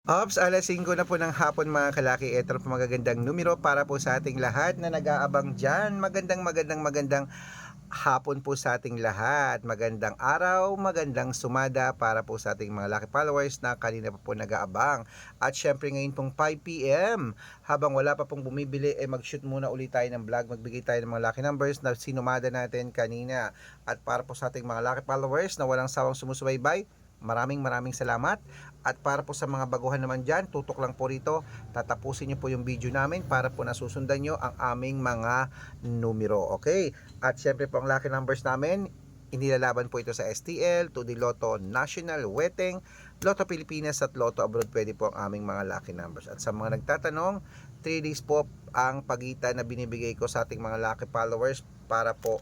Ops, alas 5 na po ng hapon mga kalaki. Ito po magagandang numero para po sa ating lahat na nag-aabang dyan. Magandang hapon po sa ating lahat. Magandang araw, magandang sumada para po sa ating mga lucky followers na kanina pa po nag-aabang. At syempre ngayon pong 5 p.m. habang wala pa pong bumibili, mag-shoot muna ulit tayo ng vlog. Magbigay tayo ng mga lucky numbers na sinumada natin kanina. At para po sa ating mga lucky followers na walang sawang sumusubaybay, maraming salamat. At para po sa mga baguhan naman dyan, tutok lang po rito, tatapusin nyo po yung video namin para po nasusundan nyo ang aming mga numero. Okay? At syempre po ang lucky numbers namin, inilalaban po ito sa STL, 2D Lotto National, Weteng, Lotto Pilipinas at Lotto Abroad. Pwede po ang aming mga lucky numbers. At sa mga nagtatanong, 3 days po ang pagitan na binibigay ko sa ating mga lucky followers para po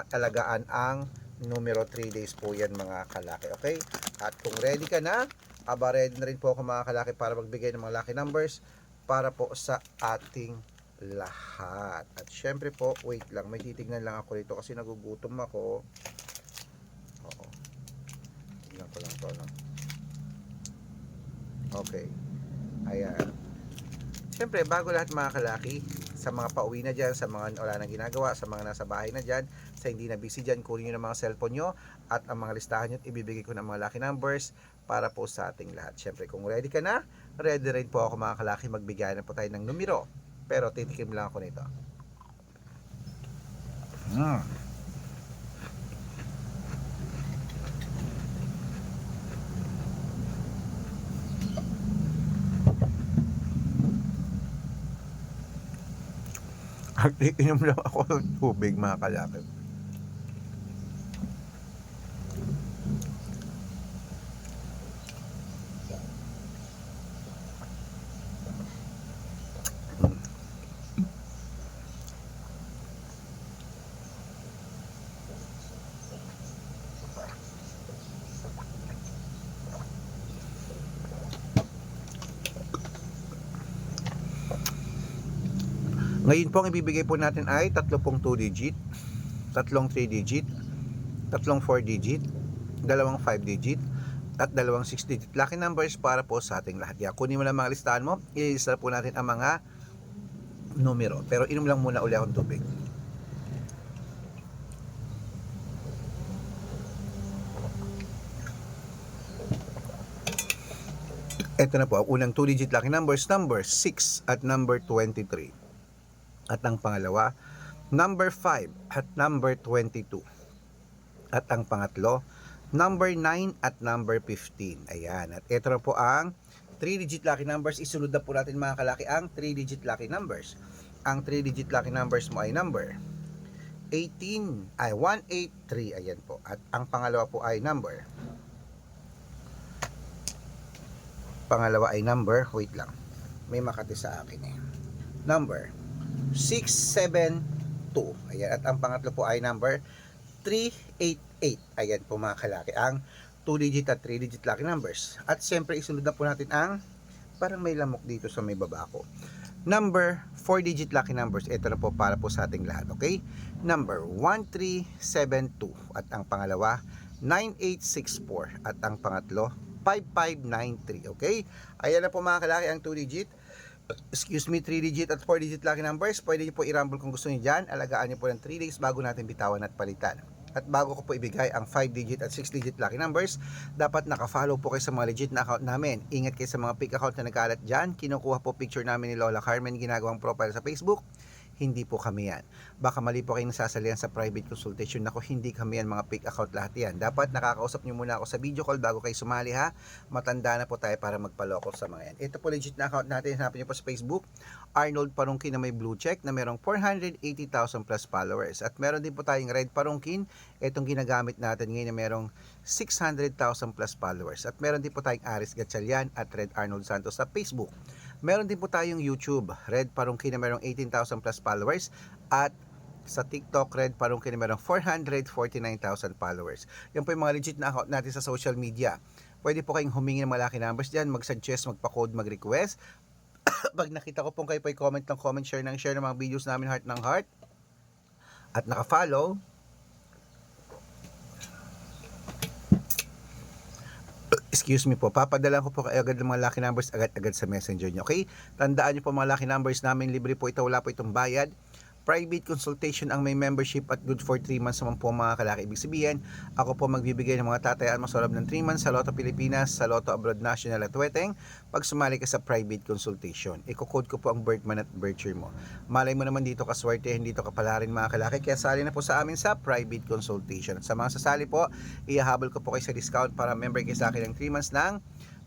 alagaan ang numero. 3 days po yan mga kalaki. Okay? At kung ready ka na, ready na rin po ako mga kalaki para magbigay ng mga lucky numbers para po sa ating lahat. At syempre po, wait lang, may titignan lang ako dito kasi nagugutom ako. Oo. Tignan ko lang to, no? Okay. Ayan. Syempre, bago lahat mga kalaki, sa mga pauwi na dyan, sa mga wala nang ginagawa, sa mga nasa bahay na dyan, sa hindi na busy dyan, kunin nyo ng mga cellphone nyo at ang mga listahan nyo, ibibigay ko ng mga lucky numbers para po sa ating lahat. Syempre, kung ready ka na, ready rin po ako mga kalaki, magbigay na po tayo ng numero. Pero titikim lang ako nito. At iinom lang ako ng tubig mga kalaki. Ngayon po ang ibibigay po natin ay tatlong 2 digit, tatlong 3 digit, tatlong 4 digit, dalawang 5 digit, at dalawang 6 digit lucky numbers para po sa ating lahat. Yan, kunin mo lang mga listahan mo, ililista po natin ang mga numero. Pero inom lang muna uli akong tubig. Ito na po, ang unang 2 digit lucky numbers, number 6 at number 23. At ang pangalawa, number 5 at number 22. At ang pangatlo, number 9 at number 15. Ayan. At ito na po ang 3-digit lucky numbers. Isunod na po natin mga kalaki ang 3-digit lucky numbers. Ang 3-digit lucky numbers mo ay number 183. Ayan po. At ang pangalawa po ay number. Wait lang. May makati sa akin eh. Number 672. Ayan. At ang pangatlo po ay number 388. Ayan po mga kalaki ang 2-digit at 3-digit lucky numbers. At siyempre isunod na po natin ang parang may lamok dito sa may baba ko. Number 4-digit lucky numbers. Ito na po para po sa ating lahat. Okay? Number 1372. At ang pangalawa 9864. At ang pangatlo 5593. Okay? Ayan na po mga kalaki ang 2-digit, 3-digit at 4-digit lucky numbers. Pwede nyo po i-rumble kung gusto nyo dyan. Alagaan nyo po ng 3 days bago natin bitawan at palitan. At bago ko po ibigay ang 5-digit at 6-digit lucky numbers, dapat naka-follow po kayo sa mga legit na account namin. Ingat kayo sa mga fake account na nagkalat dyan. Kinukuha po picture namin ni Lola Carmen, ginagawang profile sa Facebook. Hindi po kami yan. Baka mali po kayo nasasalihan sa private consultation. Ako, hindi kami yan, mga fake account lahat yan. Dapat nakakausap nyo muna ako sa video call bago kayo sumali ha. Matanda na po tayo para magpaloko sa mga yan. Ito po legit na account natin. Hanapin nyo po sa Facebook, Arnold Parungkin na may blue check na merong 480,000 plus followers. At meron din po tayong Red Parungkin. Itong ginagamit natin ngayon na merong 600,000 plus followers. At meron din po tayong Aris Gatchalian at Red Arnold Santos sa Facebook. Meron din po tayong YouTube, Red Parungkin na merong 18,000 plus followers. At sa TikTok, Red Parungkin na merong 449,000 followers. Yan po yung mga legit na account natin sa social media. Pwede po kayong humingi ng malaki numbers dyan, mag-suggest, magpa-code, mag-request. Pag nakita ko pong kayo po i-comment ng comment, share ng mga videos namin, heart ng heart. At naka-follow, excuse me po, papadala ko po kayo agad ng mga lucky numbers agad-agad sa messenger nyo, okay? Tandaan nyo po mga lucky numbers namin, libre po ito, wala po itong bayad. Private consultation ang may membership at good for 3 months naman po mga kalaki. Ibig sabihin, ako po magbibigay ng mga tatayaan mo sa loob ng 3 months sa Lotto Pilipinas, sa Lotto Abroad National at Weteng pag sumali ka sa private consultation. Iko-code ko po ang birth month at birth year mo. Malay mo naman dito ka swerte, hindi dito ka pala rin mga kalaki. Kaya sali na po sa amin sa private consultation. At sa mga sasali po, ihahabol ko po kayo sa discount para member kayo sa akin ng 3 months ng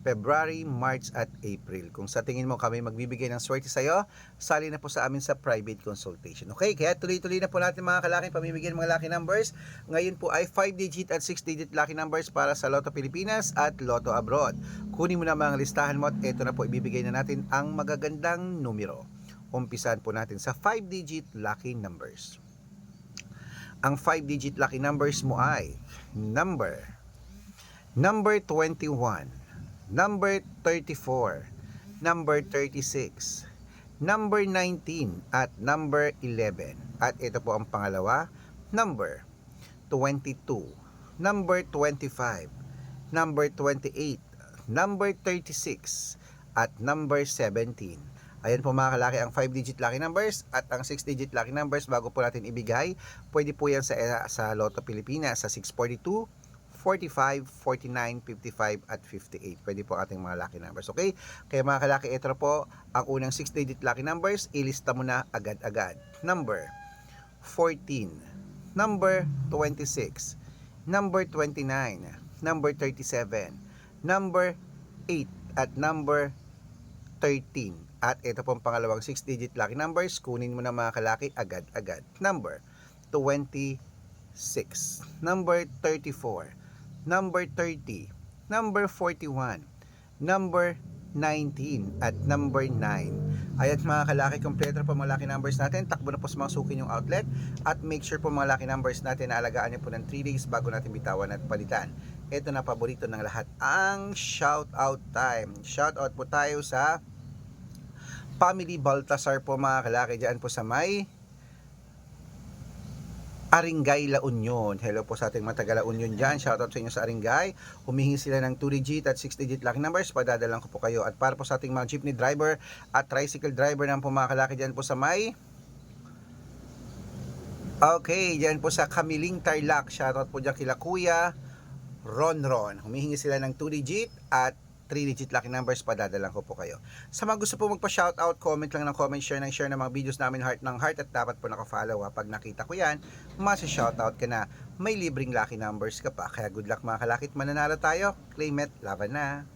February, March at April. Kung sa tingin mo kami magbibigay ng swerte sa iyo, sali na po sa amin sa private consultation. Okay, kaya tuloy-tuloy na po natin mga kalaki pamimigyan ng mga lucky numbers. Ngayon po ay 5-digit at 6-digit lucky numbers para sa Lotto Pilipinas at Lotto Abroad. Kunin mo na mga listahan mo at ito na po ibibigay na natin ang magagandang numero. Umpisahan po natin sa 5-digit lucky numbers. Ang 5-digit lucky numbers mo ay number 21, number 34, number 36, number 19, at number 11. At ito po ang pangalawa, number 22, number 25, number 28, number 36, at number 17. Ayan po mga kalaki ang 5-digit lucky numbers at ang 6-digit lucky numbers bago po natin ibigay. Pwede po yan sa Lotto Pilipinas sa 642, 45, 49, 55 at 58. Pwede po ating mga lucky numbers. Okay? Kaya mga kalaki, ito po ang unang 6-digit lucky numbers. Ilista mo na agad-agad. Number 14, number 26, number 29, number 37, number 8 at number 13. At ito po ang pangalawang 6-digit lucky numbers. Kunin mo na mga kalaki agad-agad. Number 26, number 34, number 30, number 41, number 19, at number 9. Ayan mga kalaki, kompleto po mga lucky numbers natin. Takbo na po sa mga suki yung outlet. At make sure po mga lucky numbers natin na alagaan nyo po ng 3 days bago natin bitawan at palitan. Ito na paborito ng lahat, ang shout out time. Shout out po tayo sa Family Baltasar po mga kalaki, dyan po sa may Aringay, La Union. Hello po sa ating mataga La Union dyan. Shoutout sa inyo sa Aringay. Humihingi sila ng 2-digit at 6-digit lucky numbers. Padadalan ko po kayo. At para po sa ating mga jeepney driver at tricycle driver ng po mga kalaki dyan po sa may dyan po sa Kamiling, Tarlac. Shoutout po dyan kila Kuya Ron. Humihingi sila ng 2-digit at 3-digit lucky numbers, padadalan ko po kayo. Sa mga gusto po magpa-shoutout, comment lang ng comment, share ng mga videos namin, heart ng heart, at dapat po naka-follow. Pag nakita ko yan, masa-shoutout ka na, may libreng lucky numbers ka pa. Kaya good luck mga kalakit, mananalo tayo, claim it, laban na!